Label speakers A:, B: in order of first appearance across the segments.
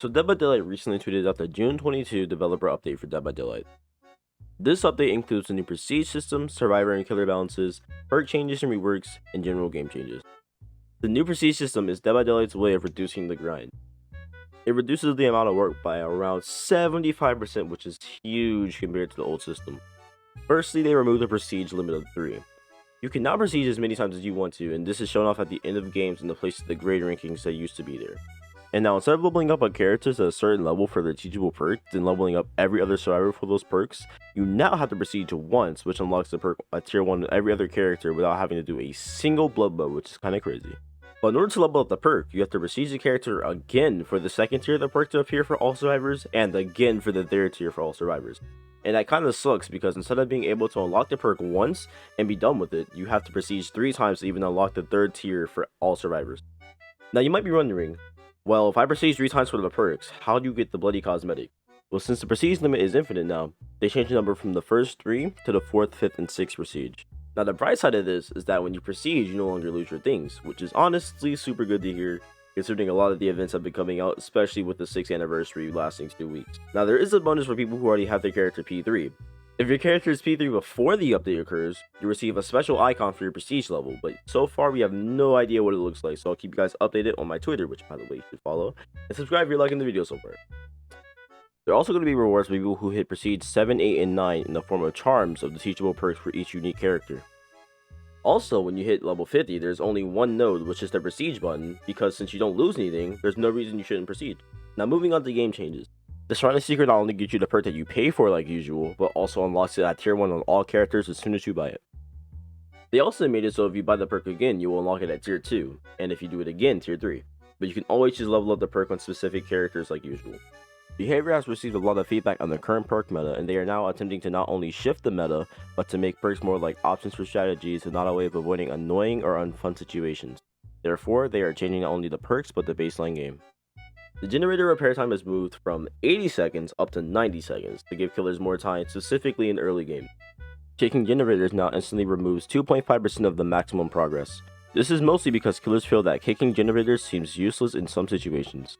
A: So Dead by Daylight recently tweeted out the June 22 developer update for Dead by Daylight. This update includes a new prestige system, survivor and killer balances, perk changes and reworks, and general game changes. The new prestige system is Dead by Daylight's way of reducing the grind. It reduces the amount of work by around 75%, which is huge compared to the old system. Firstly, they removed the prestige limit of 3. You can now prestige as many times as you want to, and this is shown off at the end of games in the place of the grade rankings that used to be there. And now, instead of leveling up on characters at a certain level for their teachable perk, then leveling up every other survivor for those perks, you now have to prestige once, which unlocks the perk at tier 1 with every other character without having to do a single blood bow, which is kinda crazy. But in order to level up the perk, you have to prestige the character again for the second tier of the perk to appear for all survivors, and again for the third tier for all survivors. And that kinda sucks because instead of being able to unlock the perk once and be done with it, you have to prestige 3 times to even unlock the third tier for all survivors. Now you might be wondering, well, if I prestige 3 times for the perks, how do you get the bloody cosmetic? Well, since the prestige limit is infinite now, they changed the number from the first 3 to the 4th, 5th, and 6th prestige. Now the bright side of this is that when you prestige, you no longer lose your things, which is honestly super good to hear, considering a lot of the events have been coming out, especially with the 6th anniversary lasting 2 weeks. Now there is a bonus for people who already have their character P3. If your character is P3 before the update occurs, you receive a special icon for your prestige level, but so far we have no idea what it looks like, so I'll keep you guys updated on my Twitter, which by the way you should follow, and subscribe if you're liking the video so far. There are also going to be rewards for people who hit prestige 7, 8, and 9 in the form of charms of the teachable perks for each unique character. Also, when you hit level 50, there's only one node, which is the prestige button, because since you don't lose anything, there's no reason you shouldn't prestige. Now moving on to game changes. The Shrine Secret not only gives you the perk that you pay for like usual, but also unlocks it at tier 1 on all characters as soon as you buy it. They also made it so if you buy the perk again, you will unlock it at tier 2, and if you do it again, tier 3. But you can always just level up the perk on specific characters like usual. Behavior has received a lot of feedback on the current perk meta, and they are now attempting to not only shift the meta, but to make perks more like options for strategies and not a way of avoiding annoying or unfun situations. Therefore, they are changing not only the perks, but the baseline game. The generator repair time has moved from 80 seconds up to 90 seconds to give killers more time, specifically in early game. Kicking generators now instantly removes 2.5% of the maximum progress. This is mostly because killers feel that kicking generators seems useless in some situations.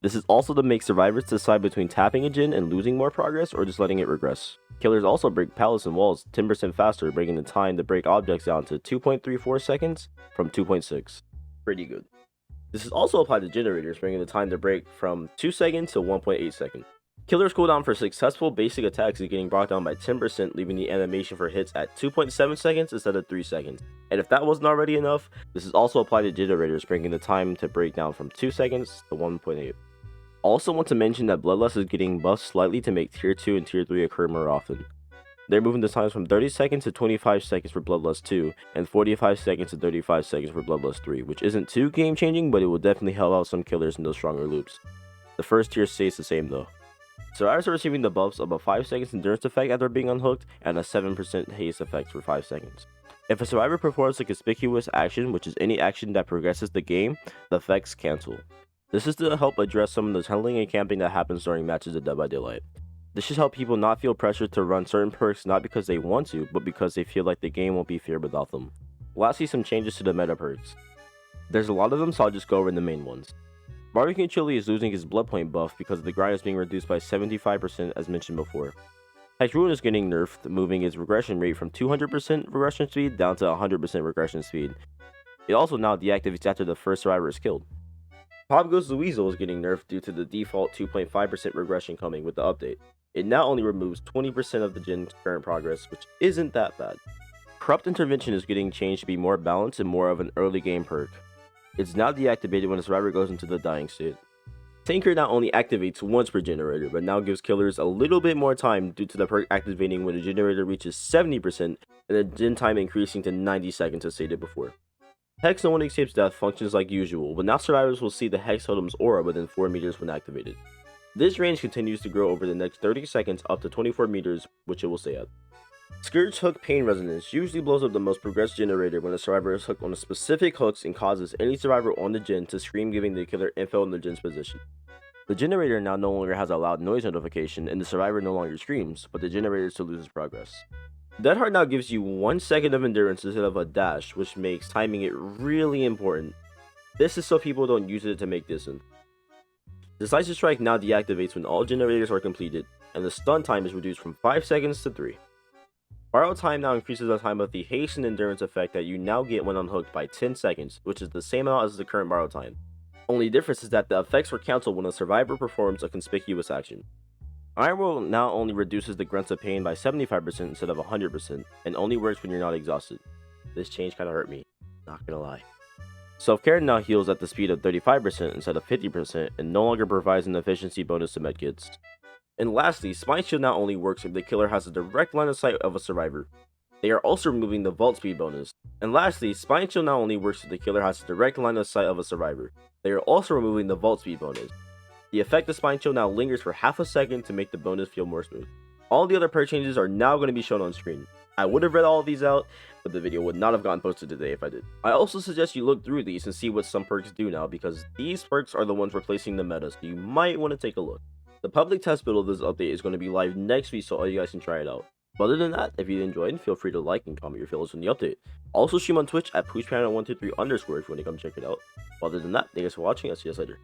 A: This is also to make survivors decide between tapping a gen and losing more progress or just letting it regress. Killers also break pallets and walls 10% faster, breaking the time to break objects down to 2.34 seconds from 2.6. Pretty good. This is also applied to generators, bringing the time to break from 2 seconds to 1.8 seconds. Killers cooldown for successful basic attacks is getting brought down by 10%, leaving the animation for hits at 2.7 seconds instead of 3 seconds. And if that wasn't already enough, this is also applied to generators, bringing the time to break down from 2 seconds to 1.8. Also want to mention that Bloodlust is getting buffed slightly to make tier 2 and tier 3 occur more often. They're moving the times from 30 seconds to 25 seconds for Bloodlust 2, and 45 seconds to 35 seconds for Bloodlust 3, which isn't too game changing, but it will definitely help out some killers in those stronger loops. The first tier stays the same though. Survivors are receiving the buffs of a 5 seconds endurance effect after being unhooked, and a 7% haste effect for 5 seconds. If a survivor performs a conspicuous action, which is any action that progresses the game, the effects cancel. This is to help address some of the tunneling and camping that happens during matches of Dead by Daylight. This should help people not feel pressured to run certain perks not because they want to, but because they feel like the game won't be fair without them. Lastly, some changes to the meta perks. There's a lot of them, so I'll just go over the main ones. Barbecue Chili is losing his blood point buff because the grind is being reduced by 75% as mentioned before. Hex Ruin is getting nerfed, moving its regression rate from 200% regression speed down to 100% regression speed. It also now deactivates after the first survivor is killed. Pop Goes the Weasel is getting nerfed due to the default 2.5% regression coming with the update. It now only removes 20% of the gen's current progress, which isn't that bad. Corrupt Intervention is getting changed to be more balanced and more of an early game perk. It's now deactivated when a survivor goes into the dying state. Tinker not only activates once per generator, but now gives killers a little bit more time due to the perk activating when the generator reaches 70% and the gen time increasing to 90 seconds as stated before. Hex No One Escapes Death functions like usual, but now survivors will see the Hex Totem's aura within 4 meters when activated. This range continues to grow over the next 30 seconds up to 24 meters, which it will stay at. Scourge Hook Pain Resonance usually blows up the most progressed generator when a survivor is hooked on a specific hooks and causes any survivor on the gen to scream, giving the killer info on the gen's position. The generator now no longer has a loud noise notification and the survivor no longer screams, but the generator still loses progress. Dead Heart now gives you 1 second of endurance instead of a dash, which makes timing it really important. This is so people don't use it to make distance. Decisive Strike now deactivates when all generators are completed, and the stun time is reduced from 5 seconds to 3. Borrow time now increases the time of the haste and endurance effect that you now get when unhooked by 10 seconds, which is the same amount as the current borrow time. Only difference is that the effects were cancelled when a survivor performs a conspicuous action. Iron Will now only reduces the grunts of pain by 75% instead of 100%, and only works when you're not exhausted. This change kinda hurt me, not gonna lie. Self-Care now heals at the speed of 35% instead of 50%, and no longer provides an efficiency bonus to medkits. And lastly, Spine Shield now only works if the killer has a direct line of sight of a survivor. They are also removing the vault speed bonus. And lastly, Spine Shield now only works if the killer has a direct line of sight of a survivor. They are also removing the vault speed bonus. The effect of Spine Shield now lingers for half a second to make the bonus feel more smooth. All the other perk changes are now going to be shown on screen. I would have read all of these out, but the video would not have gotten posted today if I did. I also suggest you look through these and see what some perks do now, because these perks are the ones replacing the meta, so you might want to take a look. The public test build of this update is going to be live next week, so all you guys can try it out. But other than that, if you enjoyed, feel free to like and comment your feelings on the update. Also stream on Twitch at pushpanda123_ if you want to come check it out. But other than that, thank you guys for watching. I'll see you guys later.